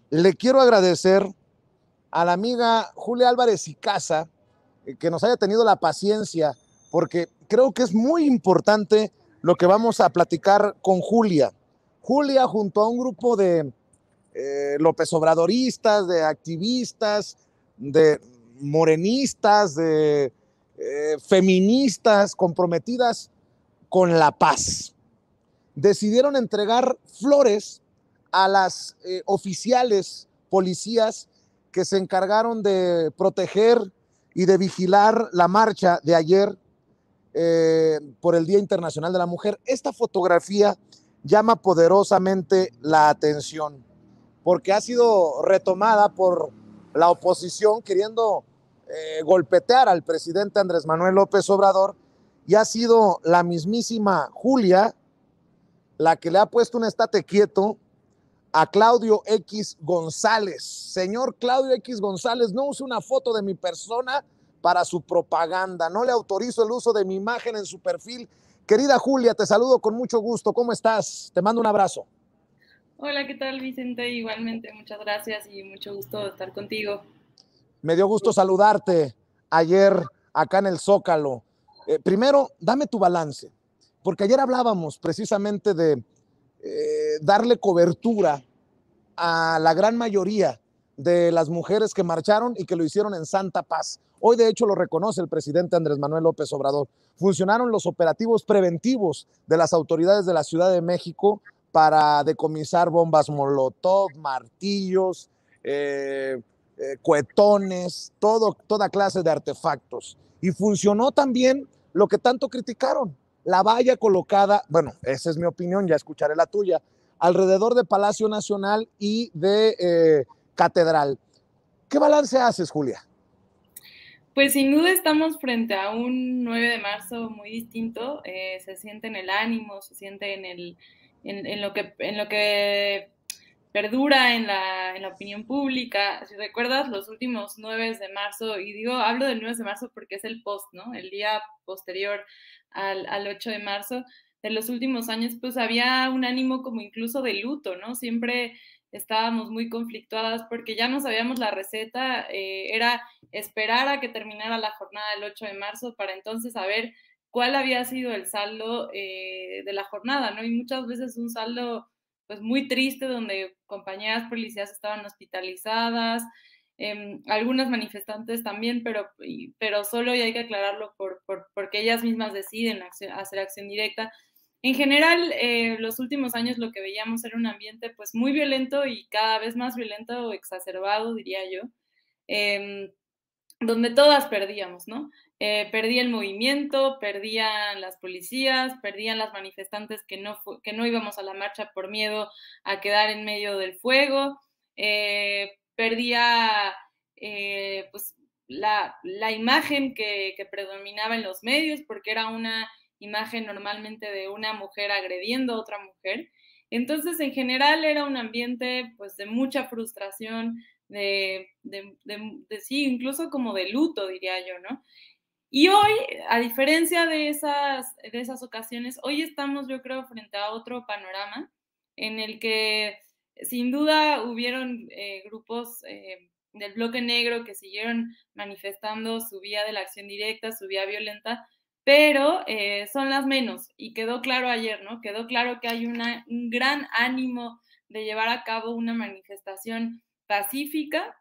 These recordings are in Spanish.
Le quiero agradecer a la amiga Julia Álvarez y Casa que nos haya tenido la paciencia, porque creo que es muy importante lo que vamos a platicar con Julia. Julia, junto a un grupo de López Obradoristas, de activistas, de morenistas, de feministas comprometidas con la paz, decidieron entregar flores a las oficiales policías que se encargaron de proteger y de vigilar la marcha de ayer por el Día Internacional de la Mujer. Esta fotografía llama poderosamente la atención porque ha sido retomada por la oposición queriendo golpetear al presidente Andrés Manuel López Obrador, y ha sido la mismísima Julia la que le ha puesto un estate quieto a Claudio X González. Señor Claudio X González, no use una foto de mi persona para su propaganda. No le autorizo el uso de mi imagen en su perfil. Querida Julia, te saludo con mucho gusto. ¿Cómo estás? Te mando un abrazo. Hola, ¿qué tal, Vicente? Igualmente, muchas gracias y mucho gusto de estar contigo. Me dio gusto saludarte ayer acá en el Zócalo. Primero, dame tu balance, porque ayer hablábamos precisamente de darle cobertura a la gran mayoría de las mujeres que marcharon y que lo hicieron en santa paz. Hoy, de hecho, lo reconoce el presidente Andrés Manuel López Obrador. Funcionaron los operativos preventivos de las autoridades de la Ciudad de México para decomisar bombas molotov, martillos, cohetones, toda clase de artefactos. Y funcionó también lo que tanto criticaron, la valla colocada, bueno, esa es mi opinión, ya escucharé la tuya, alrededor de Palacio Nacional y de Catedral. ¿Qué balance haces, Julia? Pues sin duda estamos frente a un 9 de marzo muy distinto. Se siente en el ánimo, se siente en lo que perdura en la opinión pública. Si recuerdas los últimos 9 de marzo, y digo, hablo del 9 de marzo porque es el post, ¿no? El día posterior al 8 de marzo, de los últimos años, pues había un ánimo como incluso de luto, ¿no? Siempre estábamos muy conflictuadas porque ya no sabíamos la receta, era esperar a que terminara la jornada del 8 de marzo para entonces saber cuál había sido el saldo de la jornada, ¿no? Y muchas veces un saldo pues muy triste donde compañeras policías estaban hospitalizadas, algunas manifestantes también, pero solo, y hay que aclararlo, porque ellas mismas deciden hacer acción directa. En general, los últimos años lo que veíamos era un ambiente pues muy violento y cada vez más violento o exacerbado, diría yo, donde todas perdíamos, ¿no? Perdía el movimiento, perdían las policías, perdían las manifestantes que no íbamos a la marcha por miedo a quedar en medio del fuego, perdía pues la imagen que predominaba en los medios, porque era una imagen normalmente de una mujer agrediendo a otra mujer. Entonces, en general, era un ambiente pues de mucha frustración, sí, incluso como de luto, diría yo, ¿no? Y hoy, a diferencia de esas ocasiones, hoy estamos, yo creo, frente a otro panorama en el que sin duda hubieron grupos del bloque negro que siguieron manifestando su vía de la acción directa, su vía violenta, pero son las menos. Y quedó claro ayer, ¿no? Quedó claro que hay un gran ánimo de llevar a cabo una manifestación pacífica,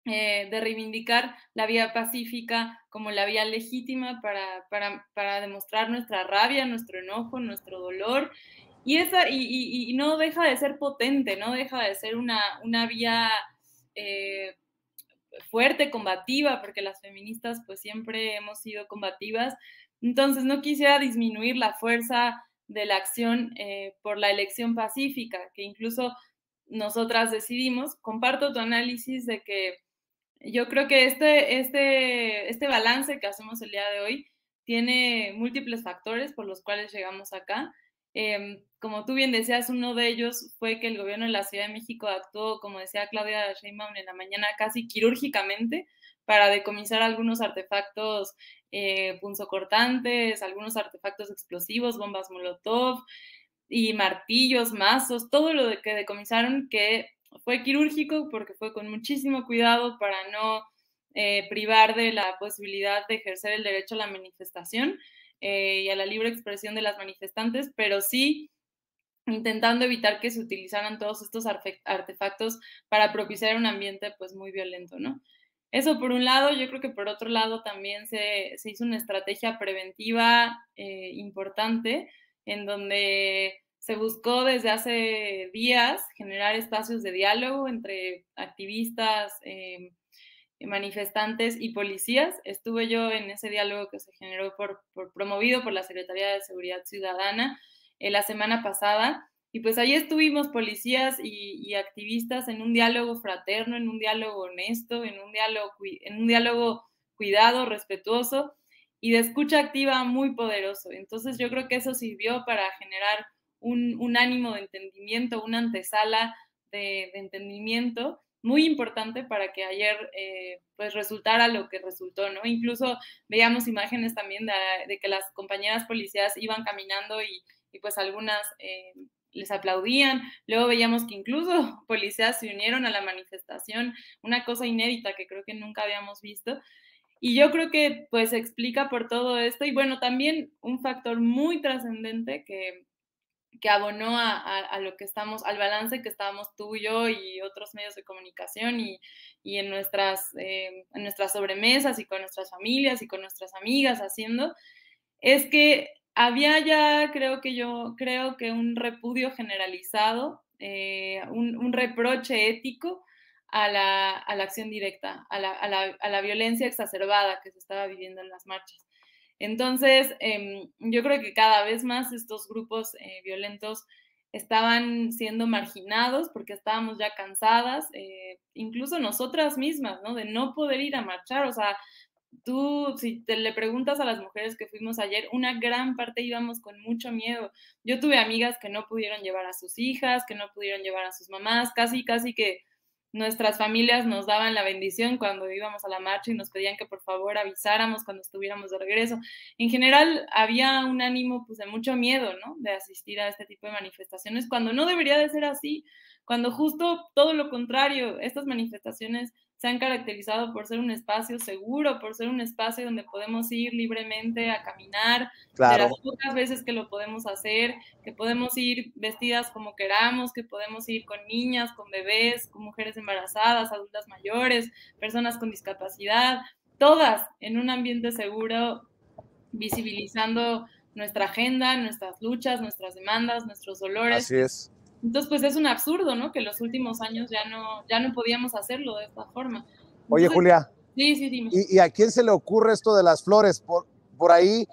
de reivindicar la vía pacífica como la vía legítima para demostrar nuestra rabia, nuestro enojo, nuestro dolor. Y no deja de ser potente, no deja de ser una vía eh, fuerte, combativa, porque las feministas pues siempre hemos sido combativas. Entonces no quisiera disminuir la fuerza de la acción por la elección pacífica, que incluso nosotras decidimos. Comparto tu análisis de que yo creo que este balance que hacemos el día de hoy tiene múltiples factores por los cuales llegamos acá. Como tú bien decías, uno de ellos fue que el gobierno de la Ciudad de México actuó, como decía Claudia Sheinbaum en la mañana, casi quirúrgicamente para decomisar algunos artefactos punzocortantes, algunos artefactos explosivos, bombas molotov y martillos, mazos, todo lo que decomisaron que fue quirúrgico porque fue con muchísimo cuidado para no privar de la posibilidad de ejercer el derecho a la manifestación y a la libre expresión de las manifestantes, pero sí intentando evitar que se utilizaran todos estos artefactos para propiciar un ambiente pues muy violento, ¿no? Eso por un lado, yo creo que por otro lado también se hizo una estrategia preventiva importante en donde se buscó desde hace días generar espacios de diálogo entre activistas, manifestantes y policías. Estuve yo en ese diálogo que se generó promovido por la Secretaría de Seguridad Ciudadana la semana pasada. Y pues ahí estuvimos policías y activistas en un diálogo fraterno, en un diálogo honesto, en un diálogo cuidado, respetuoso y de escucha activa muy poderoso. Entonces yo creo que eso sirvió para generar un ánimo de entendimiento, una antesala de entendimiento muy importante para que ayer pues resultara lo que resultó, ¿no? Incluso veíamos imágenes también de que las compañeras policías iban caminando y pues algunas les aplaudían. Luego veíamos que incluso policías se unieron a la manifestación, una cosa inédita que creo que nunca habíamos visto. Y yo creo que pues se explica por todo esto y bueno, también un factor muy trascendente que abonó a lo que estamos, al balance que estábamos tú y yo y otros medios de comunicación y en nuestras sobremesas y con nuestras familias y con nuestras amigas haciendo, es que había ya, creo que un repudio generalizado, un reproche ético a la acción directa, a la violencia exacerbada que se estaba viviendo en las marchas. Entonces, yo creo que cada vez más estos grupos violentos estaban siendo marginados porque estábamos ya cansadas, incluso nosotras mismas, ¿no? De no poder ir a marchar, o sea, tú, si te le preguntas a las mujeres que fuimos ayer, una gran parte íbamos con mucho miedo. Yo tuve amigas que no pudieron llevar a sus hijas, que no pudieron llevar a sus mamás, casi que nuestras familias nos daban la bendición cuando íbamos a la marcha y nos pedían que por favor avisáramos cuando estuviéramos de regreso. En general había un ánimo pues de mucho miedo, ¿no? De asistir a este tipo de manifestaciones cuando no debería de ser así, cuando justo todo lo contrario, estas manifestaciones se han caracterizado por ser un espacio seguro, por ser un espacio donde podemos ir libremente a caminar, de las pocas veces que lo podemos hacer, que podemos ir vestidas como queramos, que podemos ir con niñas, con bebés, con mujeres embarazadas, adultas mayores, personas con discapacidad, todas en un ambiente seguro, visibilizando nuestra agenda, nuestras luchas, nuestras demandas, nuestros dolores. Así es. Entonces, pues es un absurdo, ¿no? Que los últimos años ya no podíamos hacerlo de esta forma. Entonces, oye, Julia. Sí, dime. ¿Y a quién se le ocurre esto de las flores? Por ahí,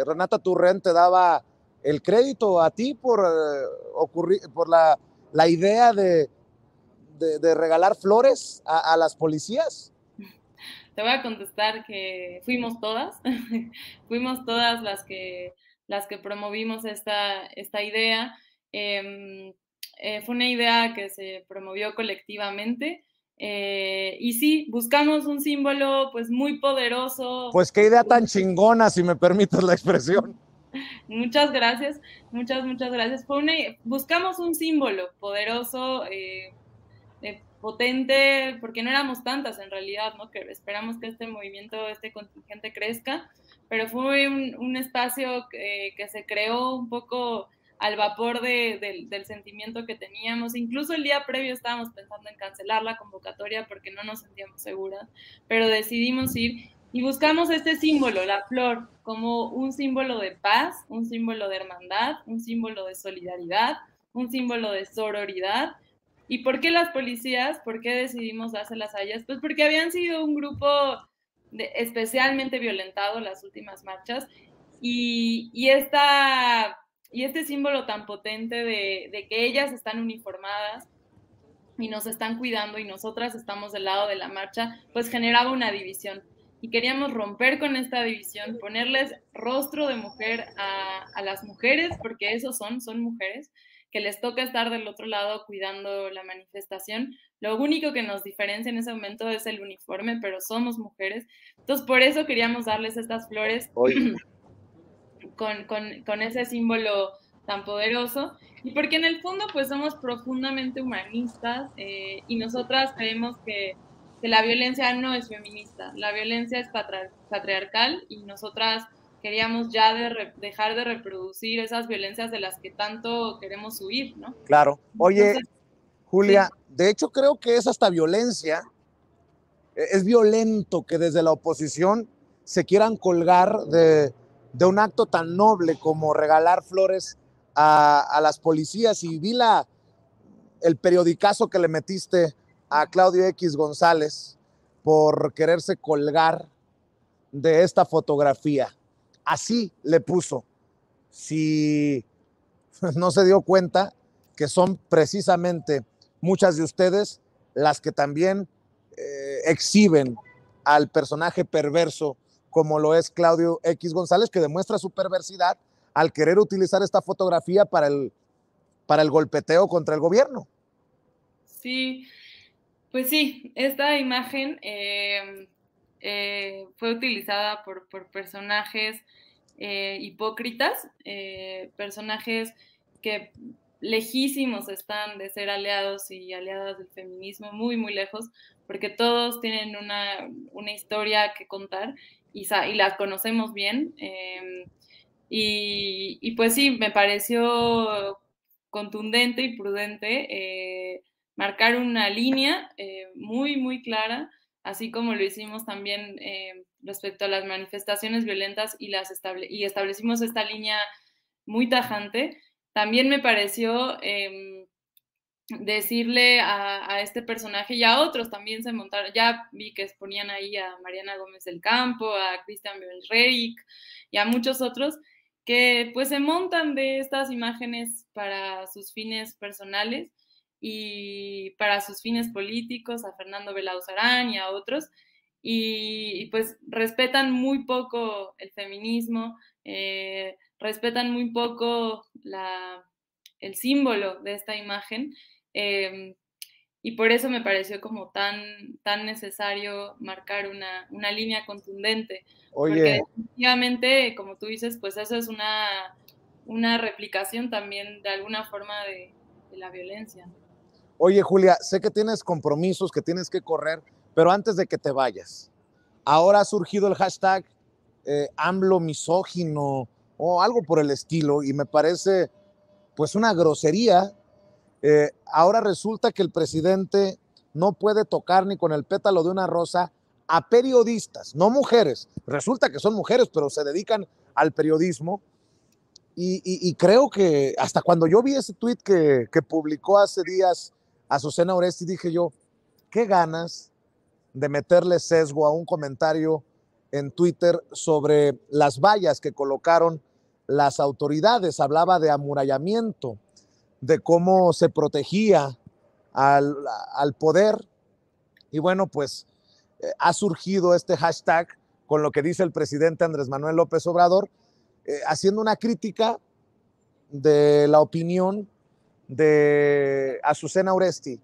Renata Turrent te daba el crédito a ti por la idea de regalar flores a las policías. Te voy a contestar que fuimos todas, fuimos todas las que promovimos esta idea. Fue una idea que se promovió colectivamente y sí, buscamos un símbolo pues muy poderoso. Pues qué idea tan chingona, si me permites la expresión. Muchas gracias, muchas gracias. Buscamos un símbolo poderoso, potente, porque no éramos tantas en realidad, ¿no? Que esperamos que este movimiento, este contingente crezca, pero fue un espacio que se creó un poco al vapor del sentimiento que teníamos. Incluso el día previo estábamos pensando en cancelar la convocatoria porque no nos sentíamos seguras, pero decidimos ir y buscamos este símbolo, la flor, como un símbolo de paz, un símbolo de hermandad, un símbolo de solidaridad, un símbolo de sororidad. ¿Y por qué las policías? ¿Por qué decidimos dárselas a ellas? Pues porque habían sido un grupo especialmente violentado las últimas marchas y este símbolo tan potente de que ellas están uniformadas y nos están cuidando y nosotras estamos del lado de la marcha, pues generaba una división. Y queríamos romper con esta división, ponerles rostro de mujer a las mujeres, porque esos son mujeres, que les toca estar del otro lado cuidando la manifestación. Lo único que nos diferencia en ese momento es el uniforme, pero somos mujeres. Entonces, por eso queríamos darles estas flores con ese símbolo tan poderoso, y porque en el fondo pues somos profundamente humanistas y nosotras creemos que la violencia no es feminista, la violencia es patriarcal y nosotras queríamos ya dejar de reproducir esas violencias de las que tanto queremos huir, ¿no? Claro. Oye, Entonces, Julia, sí, de hecho creo que es hasta violencia, es violento que desde la oposición se quieran colgar de un acto tan noble como regalar flores a las policías. Y vi el periodicazo que le metiste a Claudio X González por quererse colgar de esta fotografía. Así le puso. Si no se dio cuenta que son precisamente muchas de ustedes las que también exhiben al personaje perverso como lo es Claudio X González, que demuestra su perversidad al querer utilizar esta fotografía para el golpeteo contra el gobierno. sí, pues sí, esta imagen fue utilizada por personajes hipócritas, personajes que lejísimos están de ser aliados y aliadas del feminismo, muy, muy lejos, porque todos tienen una historia que contar y la conocemos bien. Y pues sí, me pareció contundente y prudente marcar una línea muy, muy clara, así como lo hicimos también respecto a las manifestaciones violentas y establecimos esta línea muy tajante. También me pareció decirle a este personaje y a otros también se montaron, ya vi que exponían ahí a Mariana Gómez del Campo, a Christian Belreyk y a muchos otros que pues se montan de estas imágenes para sus fines personales y para sus fines políticos, a Fernando Belauzarán y a otros, y pues respetan muy poco el feminismo, respetan muy poco el símbolo de esta imagen, eh, y por eso me pareció como tan necesario marcar una línea contundente, porque Oye, definitivamente, como tú dices, pues eso es una replicación también de alguna forma de la violencia. oye, Julia, sé que tienes compromisos, que tienes que correr, pero antes de que te vayas, ahora ha surgido el hashtag AMLO misógino o algo por el estilo y me parece pues una grosería. Ahora resulta que el presidente no puede tocar ni con el pétalo de una rosa a periodistas, no mujeres. Resulta que son mujeres, pero se dedican al periodismo. Y creo que hasta cuando yo vi ese tweet que publicó hace días Azucena Oresti, dije yo, qué ganas de meterle sesgo a un comentario en Twitter sobre las vallas que colocaron las autoridades. Hablaba de amurallamiento, de cómo se protegía al, al poder. Y bueno, pues ha surgido este hashtag con lo que dice el presidente Andrés Manuel López Obrador, haciendo una crítica de la opinión de Azucena Oresti.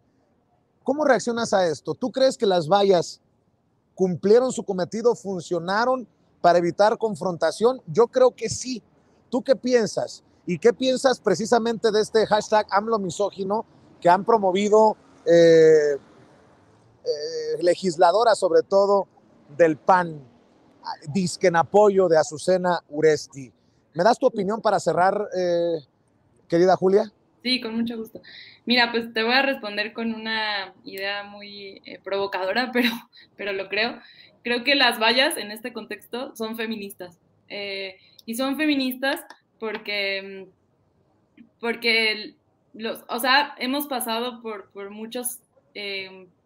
¿Cómo reaccionas a esto? ¿Tú crees que las vallas cumplieron su cometido, funcionaron para evitar confrontación? Yo creo que sí. ¿Tú qué piensas? ¿Y qué piensas precisamente de este hashtag AMLO misógino que han promovido legisladoras, sobre todo del PAN, disque en apoyo de Azucena Uresti? ¿Me das tu opinión para cerrar, querida Julia? Sí, con mucho gusto. Mira, pues te voy a responder con una idea muy provocadora, pero lo creo. Creo que las vallas en este contexto son feministas. Y son feministas porque, porque o sea, hemos pasado por muchos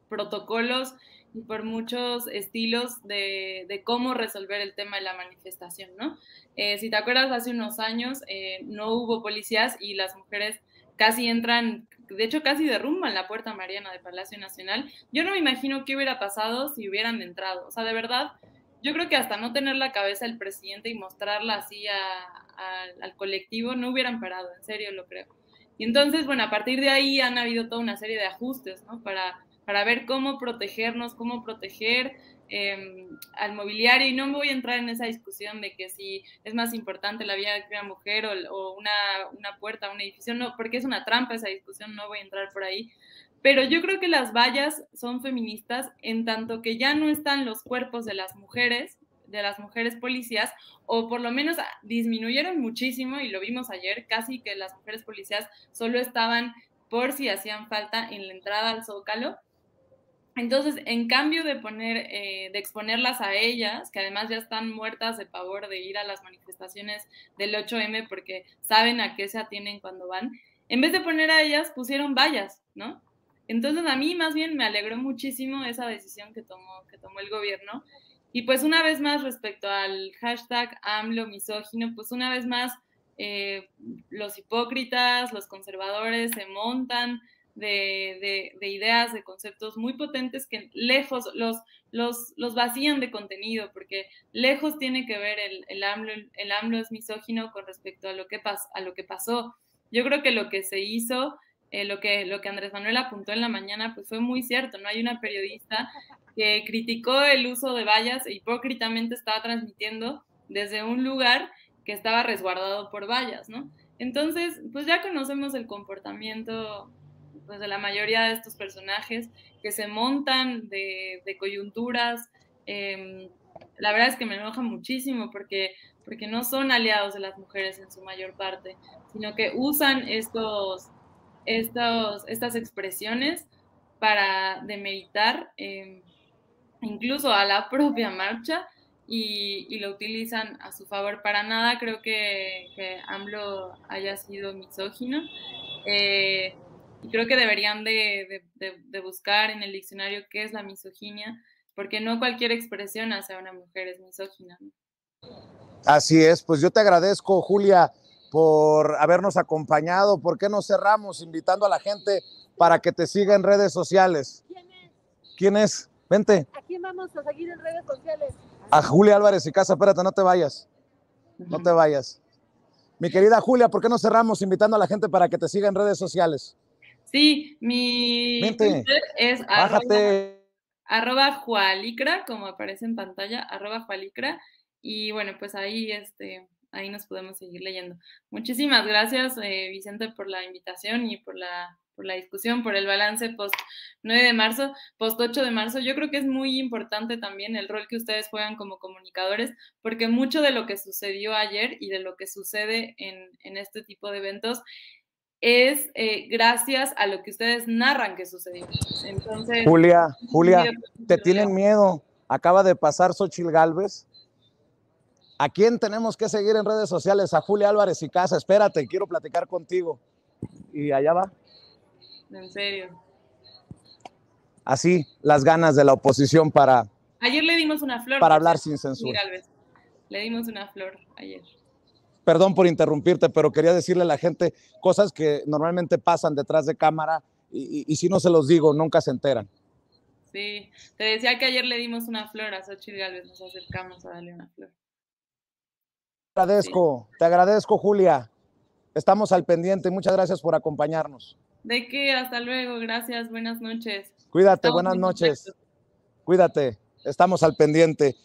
protocolos y por muchos estilos de cómo resolver el tema de la manifestación, ¿no? Si te acuerdas, hace unos años no hubo policías y las mujeres casi entran, de hecho casi derrumban la Puerta Mariana de Palacio Nacional. Yo no me imagino qué hubiera pasado si hubieran entrado. O sea, de verdad, yo creo que hasta no tener la cabeza del presidente y mostrarla así al colectivo, no hubieran parado, en serio lo creo. Y entonces, bueno, a partir de ahí han habido toda una serie de ajustes, ¿no? para ver cómo protegernos, cómo proteger al mobiliario, y no me voy a entrar en esa discusión de que si es más importante la vida de una mujer o una puerta, un edificio, no, porque es una trampa esa discusión, no voy a entrar por ahí. Pero yo creo que las vallas son feministas en tanto que ya no están los cuerpos de las mujeres policías, o por lo menos disminuyeron muchísimo, y lo vimos ayer, casi que las mujeres policías solo estaban por si hacían falta en la entrada al Zócalo. Entonces, en cambio de exponerlas a ellas, que además ya están muertas de pavor de ir a las manifestaciones del 8M porque saben a qué se atienen cuando van, en vez de poner a ellas, pusieron vallas, ¿no? Entonces, a mí más bien me alegró muchísimo esa decisión que tomó el gobierno. Y pues una vez más, respecto al hashtag AMLO misógino, pues una vez más los hipócritas, los conservadores se montan de ideas, de conceptos muy potentes que lejos los vacían de contenido, porque lejos tiene que ver el AMLO es misógino con respecto a lo que pasó. Yo creo que lo que se hizo, lo que Andrés Manuel apuntó en la mañana, pues fue muy cierto, ¿no? Hay una periodista que criticó el uso de vallas e hipócritamente estaba transmitiendo desde un lugar que estaba resguardado por vallas, ¿no? Entonces, pues ya conocemos el comportamiento pues, de la mayoría de estos personajes que se montan de coyunturas. La verdad es que me enoja muchísimo porque no son aliados de las mujeres en su mayor parte, sino que usan estas expresiones para demeritar incluso a la propia marcha, y lo utilizan a su favor. Para nada creo que AMLO haya sido misógino. Y creo que deberían de buscar en el diccionario qué es la misoginia, porque no cualquier expresión hacia una mujer es misógina, ¿no? Así es, pues yo te agradezco, Julia, por habernos acompañado. ¿Por qué no cerramos invitando a la gente para que te siga en redes sociales? ¿Quién es? ¿Quién es? Vente. ¿A quién vamos a seguir en redes sociales? A Julia Álvarez y Casa. Espérate, no te vayas. No te vayas. Mi querida Julia, ¿por qué no cerramos invitando a la gente para que te siga en redes sociales? Sí, mi Vente. Twitter es Bájate. @Jualicra, como aparece en pantalla, @Jualicra. Y bueno, pues ahí, ahí nos podemos seguir leyendo. Muchísimas gracias, Vicente, por la invitación y por la discusión, por el balance post 9 de marzo, post 8 de marzo. Yo creo que es muy importante también el rol que ustedes juegan como comunicadores, porque mucho de lo que sucedió ayer y de lo que sucede en este tipo de eventos es gracias a lo que ustedes narran que sucedió. Entonces, Julia, te tienen miedo. Acaba de pasar Xóchitl Gálvez. ¿A quién tenemos que seguir en redes sociales? A Julia Álvarez y Casa. Espérate, quiero platicar contigo. Y allá va. En serio. Así, las ganas de la oposición para... Ayer le dimos una flor. Para hablar sin censura. Le dimos una flor ayer. Perdón por interrumpirte, pero quería decirle a la gente cosas que normalmente pasan detrás de cámara y si no se los digo, nunca se enteran. Sí, te decía que ayer le dimos una flor a Xóchitl Gálvez, nos acercamos a darle una flor. Te agradezco, Julia. Estamos al pendiente. Muchas gracias por acompañarnos. ¿De qué? Hasta luego, gracias, buenas noches. Cuídate, buenas noches. Cuídate, estamos al pendiente.